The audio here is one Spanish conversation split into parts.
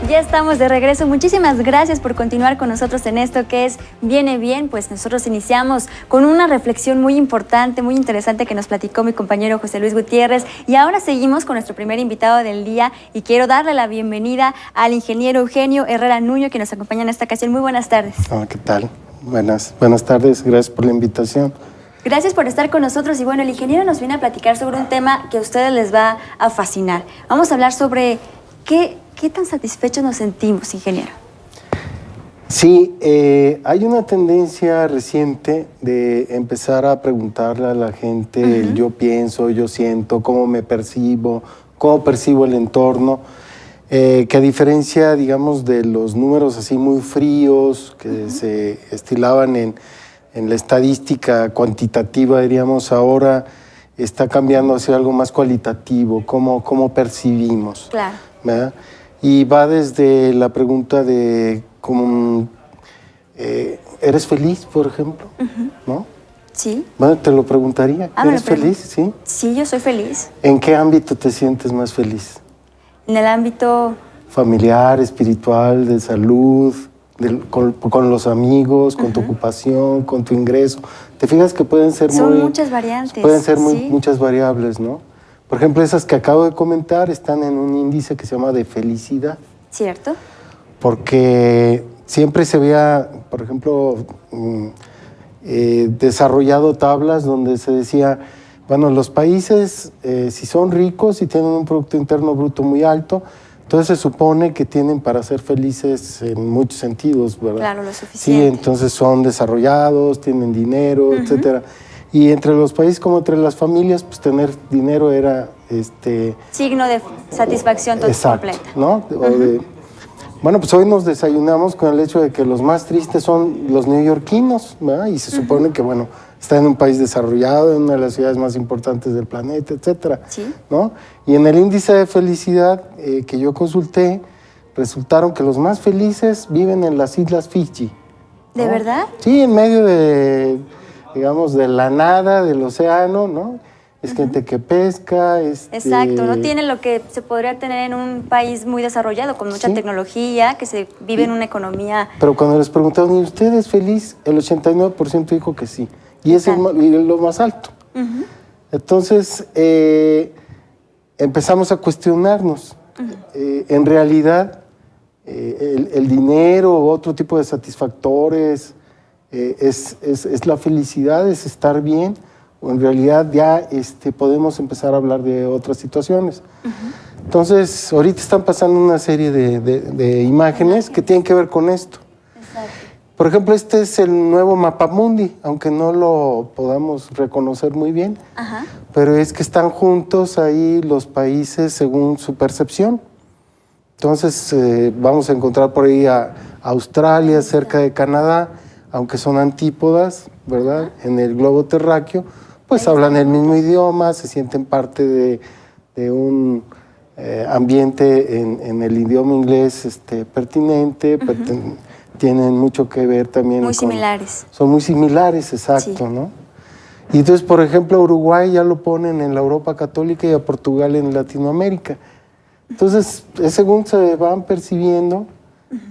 Ya estamos de regreso. Muchísimas gracias por continuar con nosotros en esto que es Viene Bien. Pues nosotros iniciamos con una reflexión muy importante, muy interesante que nos platicó mi compañero José Luis Gutiérrez. Y ahora seguimos con nuestro primer invitado del día y quiero darle la bienvenida al ingeniero Eugenio Herrera Nuño, que nos acompaña en esta ocasión. Muy buenas tardes. ¿Qué tal? Buenas tardes. Gracias por la invitación. Gracias por estar con nosotros. Y bueno, el ingeniero nos viene a platicar sobre un tema que a ustedes les va a fascinar. Vamos a hablar sobre qué tan satisfechos nos sentimos, ingeniero. Sí, hay una tendencia reciente de empezar a preguntarle a la gente el yo pienso, yo siento, cómo me percibo, cómo percibo el entorno, que a diferencia, digamos, de los números así muy fríos que se estilaban en la estadística cuantitativa, diríamos, ahora está cambiando hacia algo más cualitativo, cómo percibimos. Claro. ¿Verdad? Y va desde la pregunta de cómo, ¿eres feliz, por ejemplo? ¿No? Sí. Bueno, te lo preguntaría. ¿Eres feliz? Sí. Sí, yo soy feliz. ¿En qué ámbito te sientes más feliz? En el ámbito familiar, espiritual, de salud, con los amigos, con tu ocupación, con tu ingreso. ¿Te fijas que pueden ser muchas variantes? Pueden ser muchas variables, ¿no? Por ejemplo, esas que acabo de comentar están en un índice que se llama de felicidad. ¿Cierto? Porque siempre se había, por ejemplo, desarrollado tablas donde se decía, bueno, los países, si son ricos y tienen un Producto Interno Bruto muy alto, entonces se supone que tienen para ser felices en muchos sentidos, ¿verdad? Claro, lo suficiente. Sí, entonces son desarrollados, tienen dinero, etcétera. Y entre los países como entre las familias, pues tener dinero era signo de satisfacción completa. ¿No? Bueno, pues hoy nos desayunamos con el hecho de que los más tristes son los neoyorquinos, ¿verdad? Y se supone que, bueno, está en un país desarrollado, en una de las ciudades más importantes del planeta, etcétera. Sí. ¿No? Y en el índice de felicidad que yo consulté, resultaron que los más felices viven en las Islas Fiji. ¿No? ¿De verdad? Sí, en medio de, digamos, de la nada, del océano, ¿no? Es gente que pesca. Exacto, no tiene lo que se podría tener en un país muy desarrollado, con mucha tecnología, que se vive en una economía. Pero cuando les preguntaron, ¿y usted es feliz? El 89% dijo que sí. Y es lo más alto. Entonces, empezamos a cuestionarnos. En realidad, el dinero u otro tipo de satisfactores es la felicidad, es estar bien, o en realidad ya podemos empezar a hablar de otras situaciones. Entonces, ahorita están pasando una serie de imágenes que tienen que ver con esto. Exacto. Por ejemplo, este es el nuevo Mapamundi, aunque no lo podamos reconocer muy bien, pero es que están juntos ahí los países según su percepción. Entonces, vamos a encontrar por ahí a Australia, cerca de Canadá, aunque son antípodas, ¿verdad? En el globo terráqueo, pues hablan el mismo idioma, se sienten parte de un ambiente en el idioma inglés pertinente, tienen mucho que ver también. Muy similares. Son muy similares, exacto, sí. ¿no? Y entonces, por ejemplo, a Uruguay ya lo ponen en la Europa católica y a Portugal en Latinoamérica. Entonces, según se van percibiendo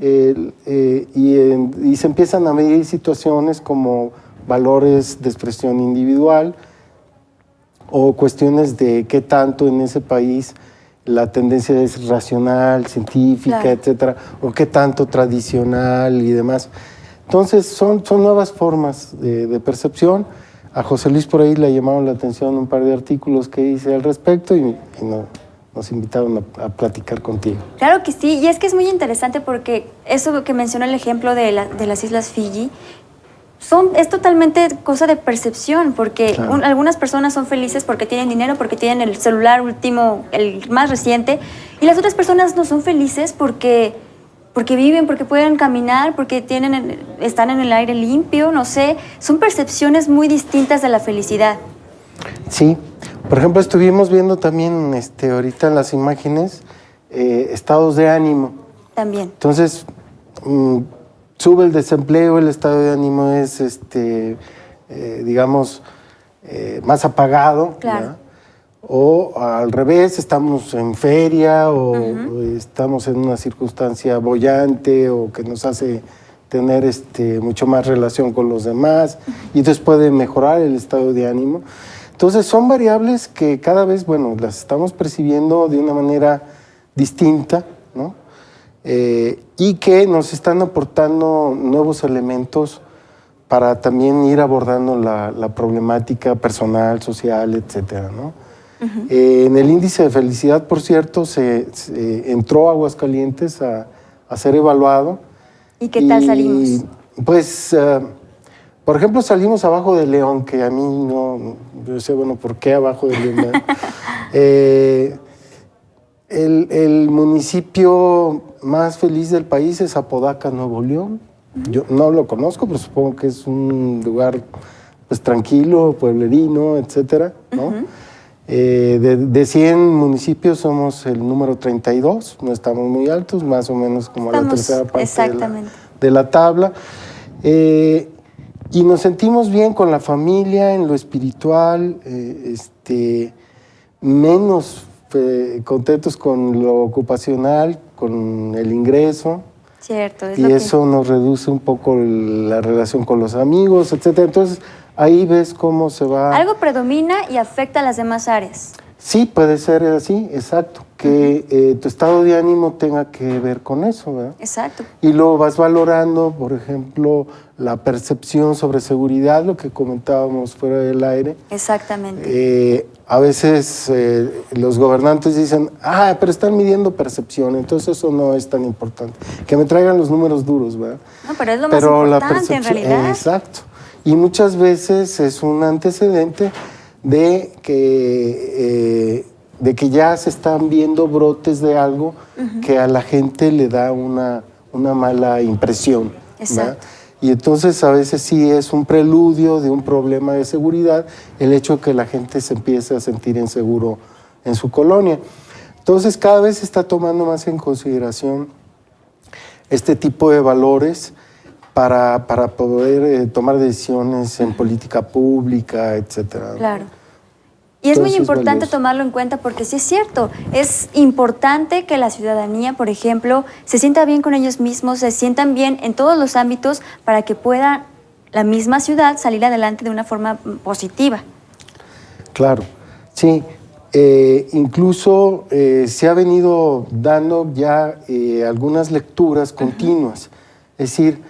y se empiezan a medir situaciones como valores de expresión individual o cuestiones de qué tanto en ese país la tendencia es racional, científica, etcétera, o qué tanto tradicional y demás. Entonces, son nuevas formas de percepción. A José Luis por ahí le llamaron la atención un par de artículos que hice al respecto y nos invitaron a platicar contigo. Claro que sí, y es que es muy interesante porque eso que mencionó el ejemplo de las Islas Fiji, es totalmente cosa de percepción, porque algunas personas son felices porque tienen dinero, porque tienen el celular último, el más reciente, y las otras personas no son felices porque viven, porque pueden caminar, porque están en el aire limpio, no sé. Son percepciones muy distintas de la felicidad. Sí, por ejemplo, estuvimos viendo también ahorita en las imágenes estados de ánimo. También. Entonces, sube el desempleo, el estado de ánimo es, digamos, más apagado. Claro. ¿verdad? O al revés, estamos en feria o estamos en una circunstancia boyante o que nos hace tener mucho más relación con los demás y entonces puede mejorar el estado de ánimo. Entonces son variables que cada vez, bueno, las estamos percibiendo de una manera distinta, ¿no? Y que nos están aportando nuevos elementos para también ir abordando la problemática personal, social, etcétera, ¿no? En el índice de felicidad, por cierto, se entró a Aguascalientes a ser evaluado. ¿Y qué tal salimos? Pues, por ejemplo, salimos abajo de León, que a mí no, yo sé, bueno, ¿por qué abajo de León? El municipio más feliz del país es Apodaca, Nuevo León. Yo no lo conozco, pero supongo que es un lugar pues tranquilo, pueblerino, etcétera, ¿no? De 100 municipios somos el número 32, no estamos muy altos, más o menos como la tercera parte de la tabla. Y nos sentimos bien con la familia, en lo espiritual, menos contentos con lo ocupacional, con el ingreso. Cierto. Y eso nos reduce un poco la relación con los amigos, etcétera. Entonces, ahí ves cómo se va... Algo predomina y afecta a las demás áreas. Sí, puede ser así, exacto. Que tu estado de ánimo tenga que ver con eso, ¿verdad? Exacto. Y luego vas valorando, por ejemplo, la percepción sobre seguridad, lo que comentábamos fuera del aire. Exactamente. A veces los gobernantes dicen, pero están midiendo percepción, entonces eso no es tan importante. Que me traigan los números duros, ¿verdad? No, pero es lo más importante en realidad. Exacto. Y muchas veces es un antecedente de que ya se están viendo brotes de algo que a la gente le da una mala impresión. Exacto. Y entonces a veces sí es un preludio de un problema de seguridad el hecho de que la gente se empiece a sentir inseguro en su colonia. Entonces cada vez se está tomando más en consideración este tipo de valores para poder tomar decisiones en política pública, etcétera. Claro. Y es muy importante tomarlo en cuenta porque sí es cierto, es importante que la ciudadanía, por ejemplo, se sienta bien con ellos mismos, se sientan bien en todos los ámbitos para que pueda la misma ciudad salir adelante de una forma positiva. Claro, sí. Incluso se ha venido dando ya algunas lecturas continuas. Es decir,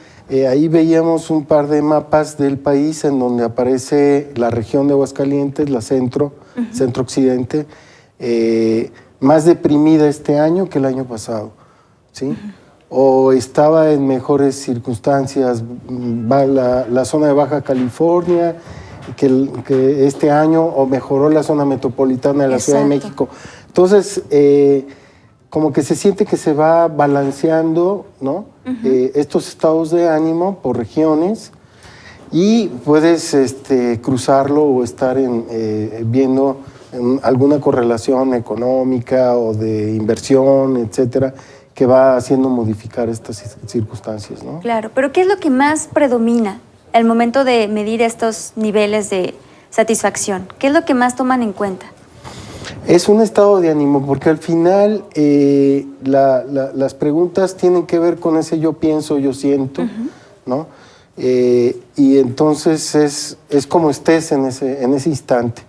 ahí veíamos un par de mapas del país en donde aparece la región de Aguascalientes, la centro-occidente, más deprimida este año que el año pasado, ¿sí? O estaba en mejores circunstancias la zona de Baja California, que este año, o mejoró la zona metropolitana de la Ciudad de México. Entonces, como que se siente que se va balanceando, ¿no? Estos estados de ánimo por regiones y puedes cruzarlo o estar viendo alguna correlación económica o de inversión, etcétera, que va haciendo modificar estas circunstancias, ¿no? Claro, pero ¿qué es lo que más predomina al momento de medir estos niveles de satisfacción? ¿Qué es lo que más toman en cuenta? Es un estado de ánimo, porque al final las preguntas tienen que ver con ese yo pienso, yo siento, ¿no? Y entonces es como estés en ese instante.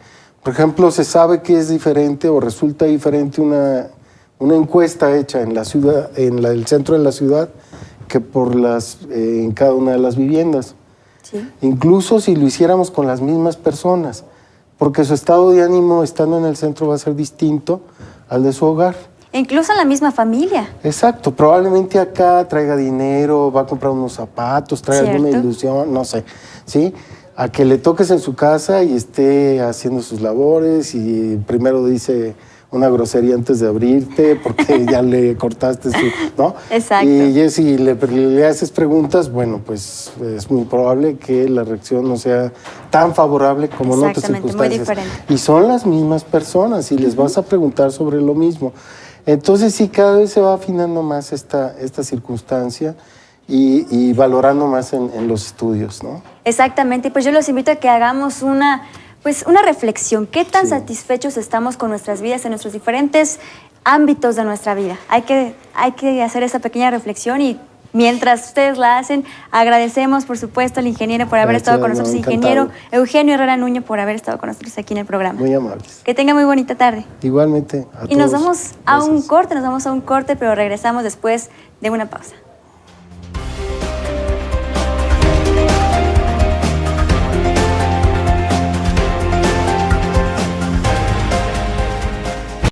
Por ejemplo, se sabe que es diferente o resulta diferente una encuesta hecha en la ciudad, el centro de la ciudad, que en cada una de las viviendas. Sí. Incluso si lo hiciéramos con las mismas personas, porque su estado de ánimo estando en el centro va a ser distinto al de su hogar. Incluso en la misma familia. Exacto. Probablemente acá traiga dinero, va a comprar unos zapatos, trae alguna ilusión, no sé, ¿sí? A que le toques en su casa y esté haciendo sus labores y primero dice una grosería antes de abrirte porque ya le cortaste ¿no? Exacto. Y si le haces preguntas, bueno, pues es muy probable que la reacción no sea tan favorable como en otras circunstancias. Muy diferente. Y son las mismas personas y les vas a preguntar sobre lo mismo. Entonces sí, cada vez se va afinando más esta circunstancia y valorando más en los estudios, ¿no? Exactamente. Pues yo los invito a que hagamos una Pues una reflexión, ¿qué tan satisfechos estamos con nuestras vidas en nuestros diferentes ámbitos de nuestra vida? Hay que hacer esa pequeña reflexión y mientras ustedes la hacen, agradecemos por supuesto al ingeniero por haber estado con nosotros, ingeniero Eugenio Herrera Nuño por haber estado con nosotros aquí en el programa. Muy amables. Que tenga muy bonita tarde. Igualmente. Y nos vamos a un corte, pero regresamos después de una pausa.